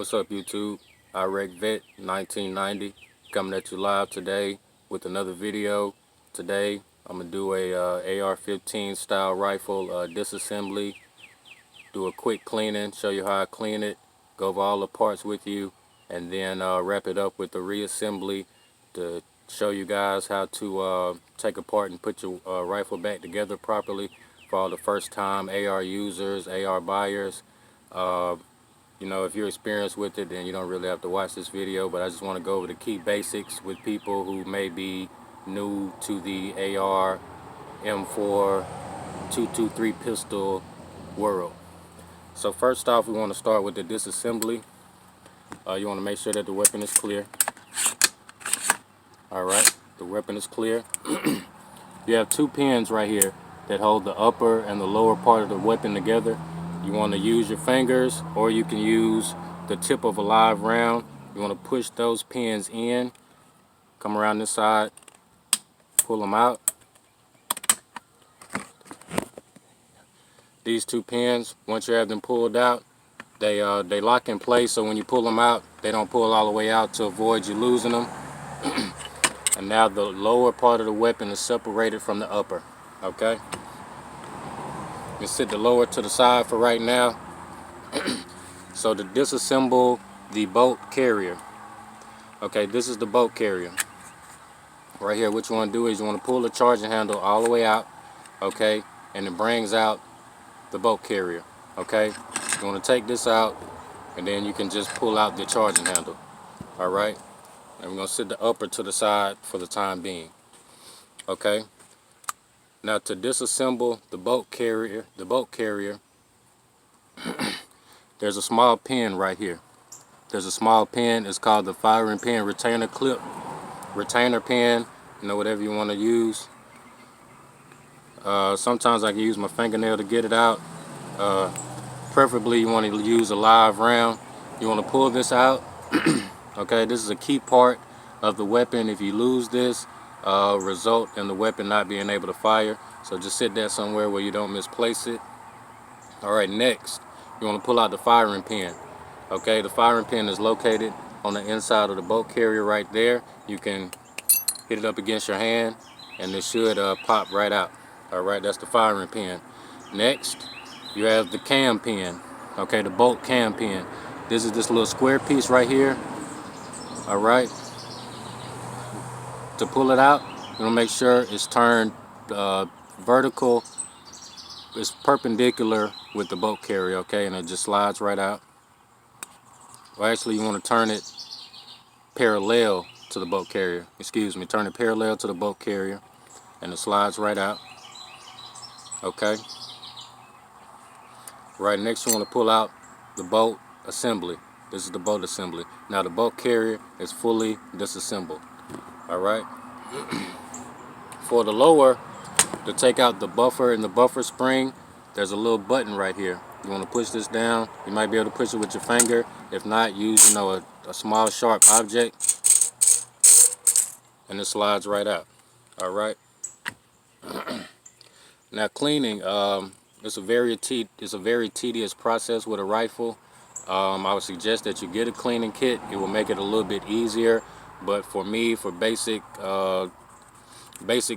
What's up, YouTube? Vet 1990 coming at you live today with another video. Today I'm gonna do a AR-15 style rifle disassembly. Do a quick cleaning, show you how I clean it, go over all the parts with you, and then wrap it up with the reassembly to show you guys how to take apart and put your rifle back together properly for all the first time AR users, AR buyers. You know, if you're experienced with it, then you don't really have to watch this video, but I just want to go over the key basics with people who may be new to the AR M4 223 pistol world. So first off, we want to start with the disassembly. You want to make sure that the weapon is clear. Alright, the weapon is clear. You have two pins right here that hold the upper and the lower part of the weapon together. You want to use your fingers, or you can use the tip of a live round. You want to push those pins in, come around this side, pull them out. These two pins, once you have them pulled out, they lock in place, so when you pull them out, they don't pull all the way out to avoid you losing them. And now the lower part of the weapon is separated from the upper. Okay? You set the lower to the side for right now. So to disassemble the bolt carrier, okay, this is the bolt carrier right here. What you want to do is you want to pull the charging handle all the way out, okay, and it brings out the bolt carrier. Okay, you want to take this out, and then you can just pull out the charging handle. All right, and we're going to set the upper to the side for the time being. Okay, now to disassemble the bolt carrier, there's a small pin right here. There's a small pin. It's called the firing pin retainer clip, retainer pin, you know, whatever you want to use. Sometimes I can use my fingernail to get it out. Preferably you want to use a live round. You want to pull this out. Okay, this is a key part of the weapon. If you lose this, result in the weapon not being able to fire. So just sit that somewhere where you don't misplace it. Alright, next you want to pull out the firing pin. Okay, the firing pin is located on the inside of the bolt carrier right there. You can hit it up against your hand and it should pop right out. Alright, that's the firing pin. Next, you have the cam pin. Okay, the bolt cam pin. This is this little square piece right here. Alright, to pull it out, you want to make sure it's turned vertical. It's perpendicular with the bolt carrier, okay, and it just slides right out. Well, actually, you want to turn it parallel to the bolt carrier. Excuse me, turn it parallel to the bolt carrier, and it slides right out. Okay. Right, next you want to pull out the bolt assembly. This is the bolt assembly. Now the bolt carrier is fully disassembled. Alright. For the lower, to take out the buffer and the buffer spring, there's a little button right here. You want to push this down. You might be able to push it with your finger. If not, use, you know, a small sharp object, and it slides right out. Alright. Now cleaning, it's a very tedious process with a rifle. I would suggest that you get a cleaning kit. It will make it a little bit easier. But for me, for basic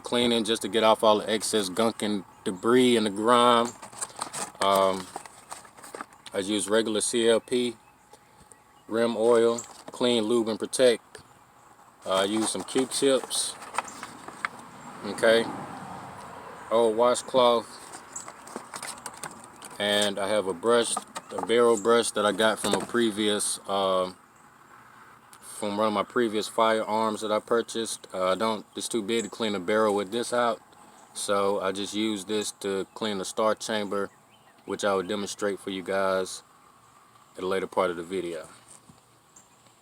cleaning, just to get off all the excess gunk and debris and the grime, I use regular CLP, rim oil, clean, lube, and protect. I use some Q-tips, okay, old washcloth, and I have a brush, a barrel brush that I got from a previous, from one of my previous firearms that I purchased. It's too big to clean a barrel with this out, so I just use this to clean the start chamber, which I will demonstrate for you guys at a later part of the video.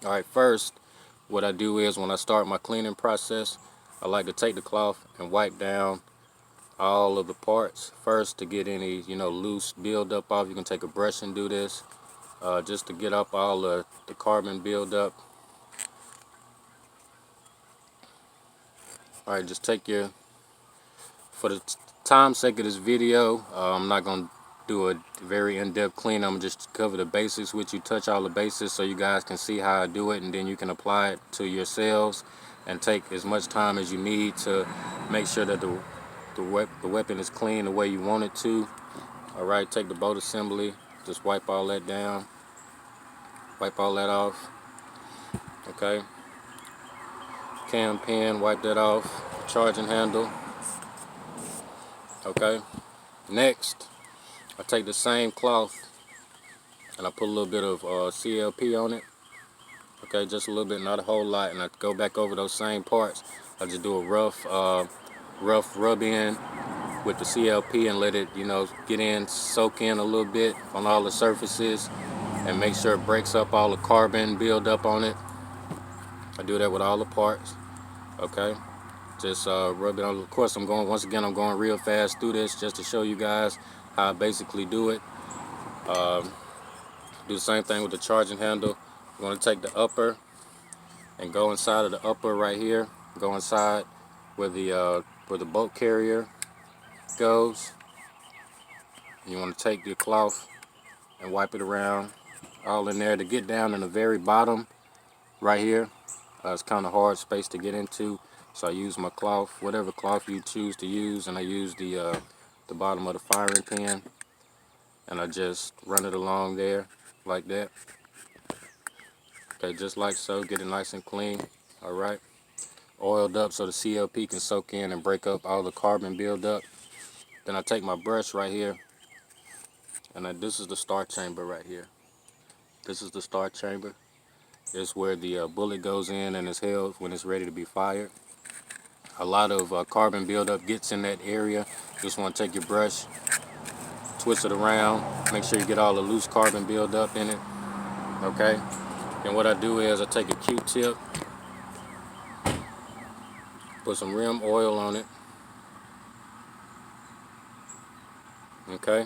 Alright, first, what I do is when I start my cleaning process, I like to take the cloth and wipe down all of the parts first to get any, you know, loose buildup off. You can take a brush and do this, just to get up all the carbon buildup. Alright, just take your, for the time's sake of this video, I'm not going to do a very in-depth clean. I'm gonna just cover the basics with you, touch all the bases so you guys can see how I do it, and then you can apply it to yourselves and take as much time as you need to make sure that the weapon is clean the way you want it to. Alright, take the bolt assembly, just wipe all that down, wipe all that off. Okay, cam pin, wipe that off, charging handle. Okay, next I take the same cloth and I put a little bit of CLP on it. Okay, just a little bit, not a whole lot, and I go back over those same parts. I just do a rough rub in with the CLP and let it, you know, get in, soak in a little bit on all the surfaces, and make sure it breaks up all the carbon build up on it. I do that with all the parts. Okay, just rub it on. Of course, once again I'm going real fast through this just to show you guys how I basically do it. Do the same thing with the charging handle. I'm going to take the upper and go inside of the upper right here. Go inside where the bolt carrier goes. You want to take your cloth and wipe it around all in there to get down in the very bottom right here. It's kind of hard space to get into, so I use my cloth, whatever cloth you choose to use, and I use the bottom of the firing pin, and I just run it along there like that. Okay, just like so. Get it nice and clean. All right, oiled up so the CLP can soak in and break up all the carbon buildup. Then I take my brush right here, and this is the start chamber right here. This is the start chamber. It's where the bullet goes in and is held when it's ready to be fired. A lot of carbon buildup gets in that area. Just want to take your brush, twist it around, make sure you get all the loose carbon buildup in it. Okay, and what I do is I take a Q-tip, put some rim oil on it. Okay,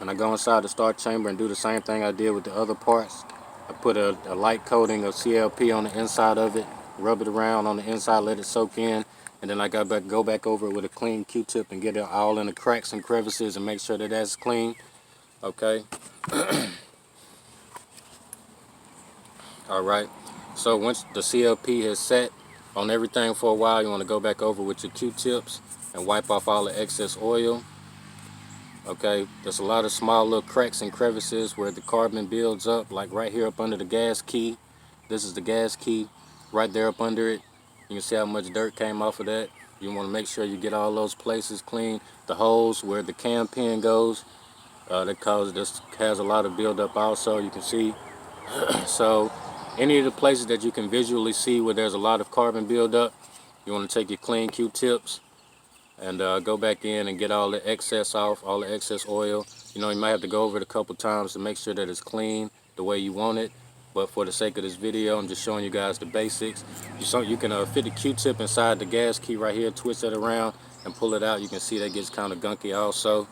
and I go inside the start chamber and do the same thing I did with the other parts. I put a light coating of CLP on the inside of it, rub it around on the inside, let it soak in, and then I go back over it with a clean Q-tip and get it all in the cracks and crevices and make sure that that's clean. Okay. All right. So once the CLP is set on everything for a while, you want to go back over with your Q-tips and wipe off all the excess oil. Okay, there's a lot of small little cracks and crevices where the carbon builds up, like right here up under the gas key. This is the gas key right there up under it. You can see how much dirt came off of that. You want to make sure you get all those places clean. The holes where the cam pin goes, this has a lot of buildup also, you can see. So any of the places that you can visually see where there's a lot of carbon buildup, you want to take your clean Q-tips and go back in and get all the excess off, all the excess oil. You know, you might have to go over it a couple times to make sure that it's clean the way you want it. But for the sake of this video, I'm just showing you guys the basics. You can fit the Q-tip inside the gas key right here, twist it around and pull it out. You can see that gets kind of gunky also.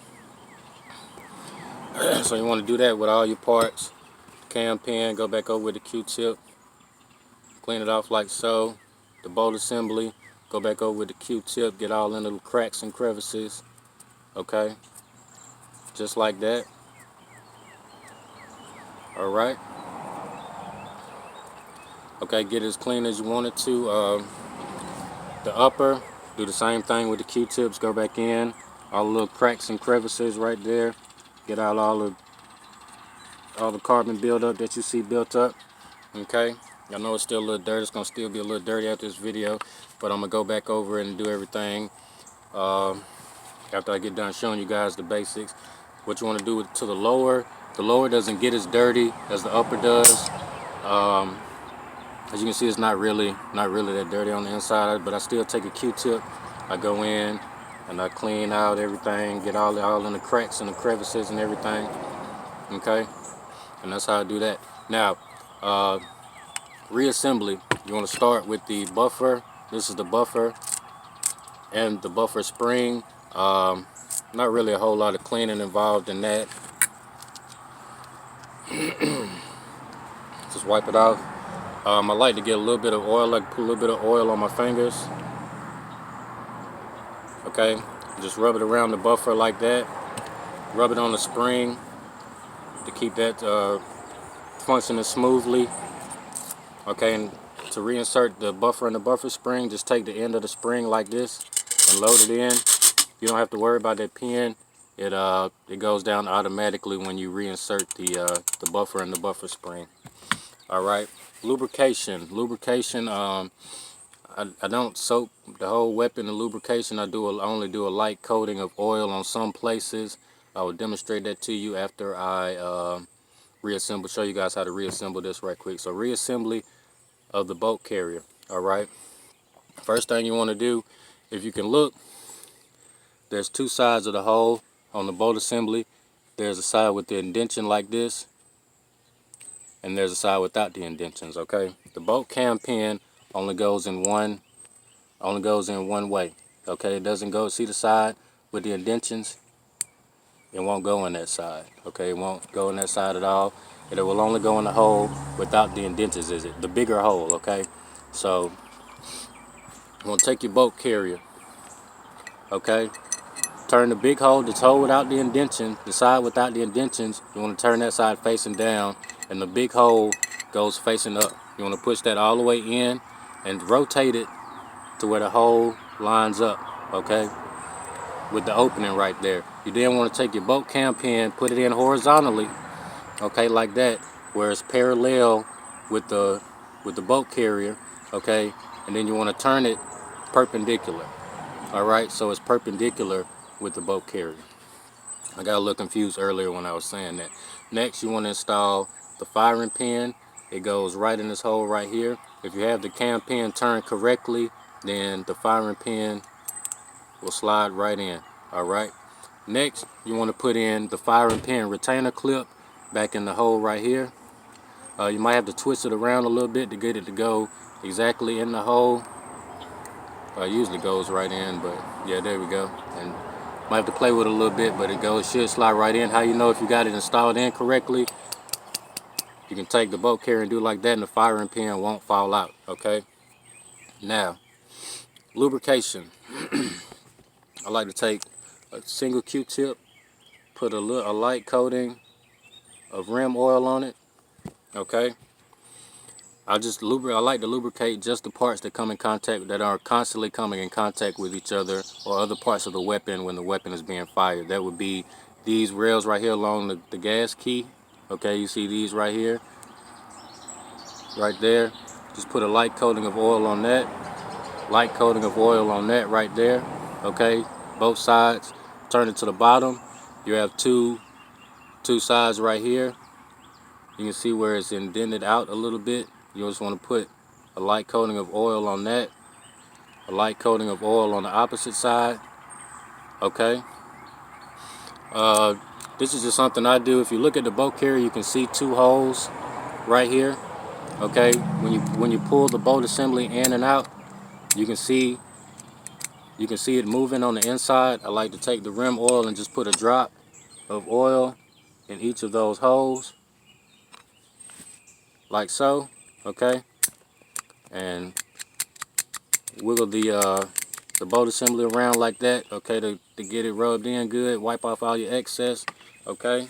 So you want to do that with all your parts. Cam pin, go back over with the Q-tip, clean it off like so. The bolt assembly, go back over with the Q-tip, get all in the cracks and crevices. Okay, just like that. All right. Okay, get it as clean as you want it to. The upper, do the same thing with the Q-tips, go back in, all the little cracks and crevices right there. Get out all the carbon buildup that you see built up. Okay, I know it's still a little dirty. It's gonna still be a little dirty after this video, but I'm gonna go back over it and do everything after I get done showing you guys the basics. What you want to do to the lower doesn't get as dirty as the upper does. As you can see, it's not really that dirty on the inside, but I still take a Q-tip. I go in and I clean out everything, get all in the cracks and the crevices and everything. Okay, and that's how I do that. Now, reassembly, you want to start with the buffer. This is the buffer and the buffer spring. Not really a whole lot of cleaning involved in that. Just wipe it off. I like to get a little bit of oil, like put a little bit of oil on my fingers. Okay, Just rub it around the buffer like that. Rub it on the spring to keep that functioning smoothly. Okay, and to reinsert the buffer in the buffer spring, just take the end of the spring like this and load it in. You don't have to worry about that pin. It goes down automatically when you reinsert the buffer in the buffer spring. All right, lubrication. I don't soak the whole weapon in lubrication. I only do a light coating of oil on some places. I will demonstrate that to you after I show you guys how to reassemble this right quick. So reassembly of the bolt carrier. All right, first thing you want to do, if you can look, there's two sides of the hole on the bolt assembly. There's a side with the indention like this, and there's a side without the indentions. Okay, the bolt cam pin only goes in one way. Okay, it doesn't go, see the side with the indentions, it won't go in that side. Okay, it won't go in that side at all. It will only go in the hole without the indentions, the bigger hole. Okay, so you want to take your bolt carrier. Okay, turn the big hole, this hole without the indention, the side without the indentions, you want to turn that side facing down, and the big hole goes facing up. You want to push that all the way in and rotate it to where the hole lines up, okay, with the opening right there. You then want to take your bolt cam pin, put it in horizontally, okay, like that, where it's parallel with the bolt carrier, okay, and then you want to turn it perpendicular. All right, so it's perpendicular with the bolt carrier. I got a little confused earlier when I was saying that. Next, you want to install the firing pin. It goes right in this hole right here. If you have the cam pin turned correctly, then the firing pin will slide right in. All right. Next, you want to put in the firing pin retainer clip back in the hole right here. You might have to twist it around a little bit to get it to go exactly in the hole. Usually goes right in, but yeah, there we go. And might have to play with it a little bit, but it should slide right in. How you know if you got it installed in correctly? You can take the bolt carrier and do like that, and the firing pin won't fall out. Okay. Now, lubrication. I like to take a single Q-tip, put a light coating of rim oil on it. Okay. I like to lubricate just the parts that come in contact, that are constantly coming in contact with each other, or other parts of the weapon when the weapon is being fired. That would be these rails right here along the gas key. Okay, you see these right here, right there. Just put a light coating of oil on that. Light coating of oil on that right there. Okay, both sides. Turn it to the bottom. You have two sides right here. You can see where it's indented out a little bit. You just want to put a light coating of oil on that, a light coating of oil on the opposite side. Okay. This is just something I do. If you look at the bolt carrier, you can see two holes right here. Okay. When you pull the bolt assembly in and out, you can see it moving on the inside. I like to take the rim oil and just put a drop of oil in each of those holes, like so. Okay. And wiggle the bolt assembly around like that, okay, to get it rubbed in good. Wipe off all your excess, okay.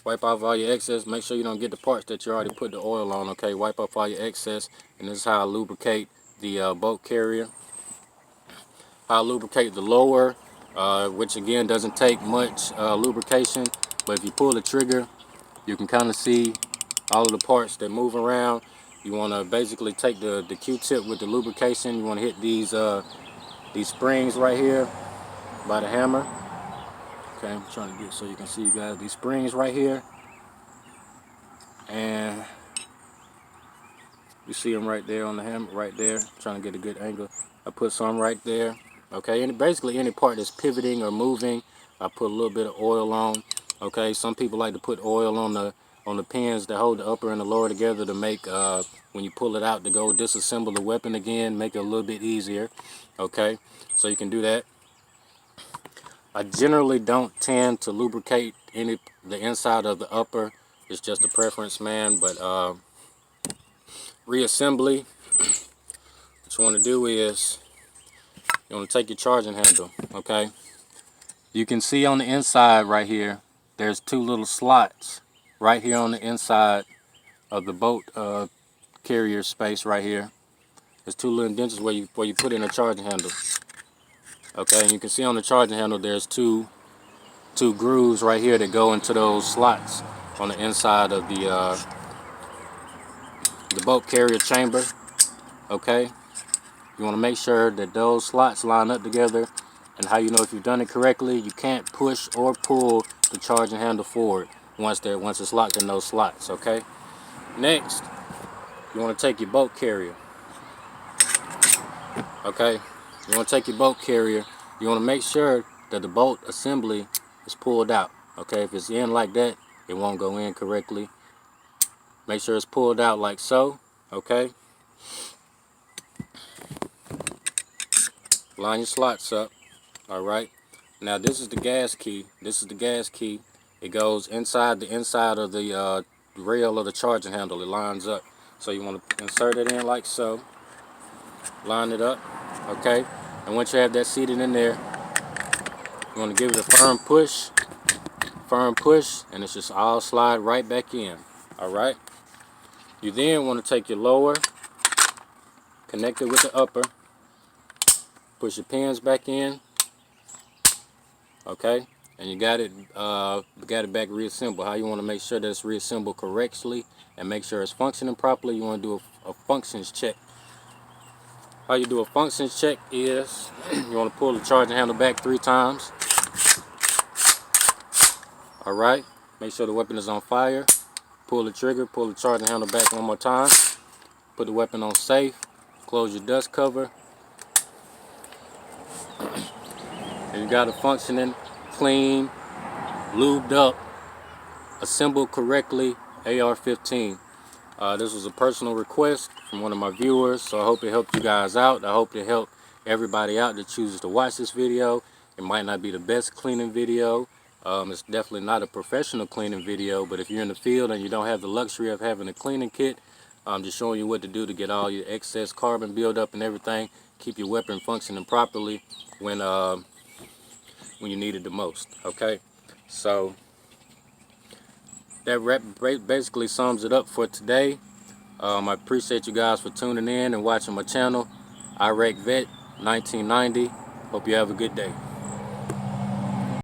Wipe off all your excess. Make sure you don't get the parts that you already put the oil on, okay. Wipe off all your excess, and this is how I lubricate the bolt carrier. I lubricate the lower, which again doesn't take much lubrication, but if you pull the trigger, you can kind of see all of the parts that move around. You want to basically take the Q-tip with the lubrication. You want to hit these springs right here by the hammer. Okay, I'm trying to get so you can see, you guys, these springs right here, and you see them right there on the hammer, right there. I'm trying to get a good angle. I put some right there. Okay, and basically any part that's pivoting or moving, I put a little bit of oil on. Okay, some people like to put oil on the pins that hold the upper and the lower together to make when you pull it out to go disassemble the weapon again, make it a little bit easier. Okay, so you can do that. I generally don't tend to lubricate the inside of the upper. It's just a preference, man. But reassembly, what you want to do is You want to take your charging handle, okay? You can see on the inside right here, there's two little slots right here on the inside of the boat carrier space right here. There's two little indents where you put in a charging handle. Okay, and you can see on the charging handle there's two grooves right here that go into those slots on the inside of the boat carrier chamber. Okay, you want to make sure that those slots line up together. And how you know if you've done it correctly, you can't push or pull the charging handle forward once it's locked in those slots. Okay. Next, you want to take your boat carrier. Okay, you want to take your boat carrier. You want to make sure that the bolt assembly is pulled out. Okay, if it's in like that, it won't go in correctly. Make sure it's pulled out like so. Okay, line your slots up. All right, now this is the gas key. This is the gas key. It goes inside the of the rail of the charging handle. It lines up. So you want to insert it in like so. Line it up. Okay, and once you have that seated in there, you want to give it a firm push, and it's just all slide right back in. All right. You then want to take your lower, connect it with the upper, push your pins back in. Okay, and you got it back reassembled. How you want to make sure that it's reassembled correctly and make sure it's functioning properly? You want to do a functions check. How you do a functions check is you want to pull the charging handle back 3 times. All right, make sure the weapon is on fire. Pull the trigger, pull the charging handle back 1 more time. Put the weapon on safe. Close your dust cover. And you got a functioning, clean, lubed up, assembled correctly AR-15. This was a personal request from one of my viewers, so I hope it helped you guys out. I hope it helped everybody out that chooses to watch this video. It might not be the best cleaning video. It's definitely not a professional cleaning video, but if you're in the field and you don't have the luxury of having a cleaning kit, I'm just showing you what to do to get all your excess carbon buildup and everything. Keep your weapon functioning properly when you need it the most. Okay, so that basically sums it up for today. I appreciate you guys for tuning in and watching my channel. Iraq Vet 1990. Hope you have a good day.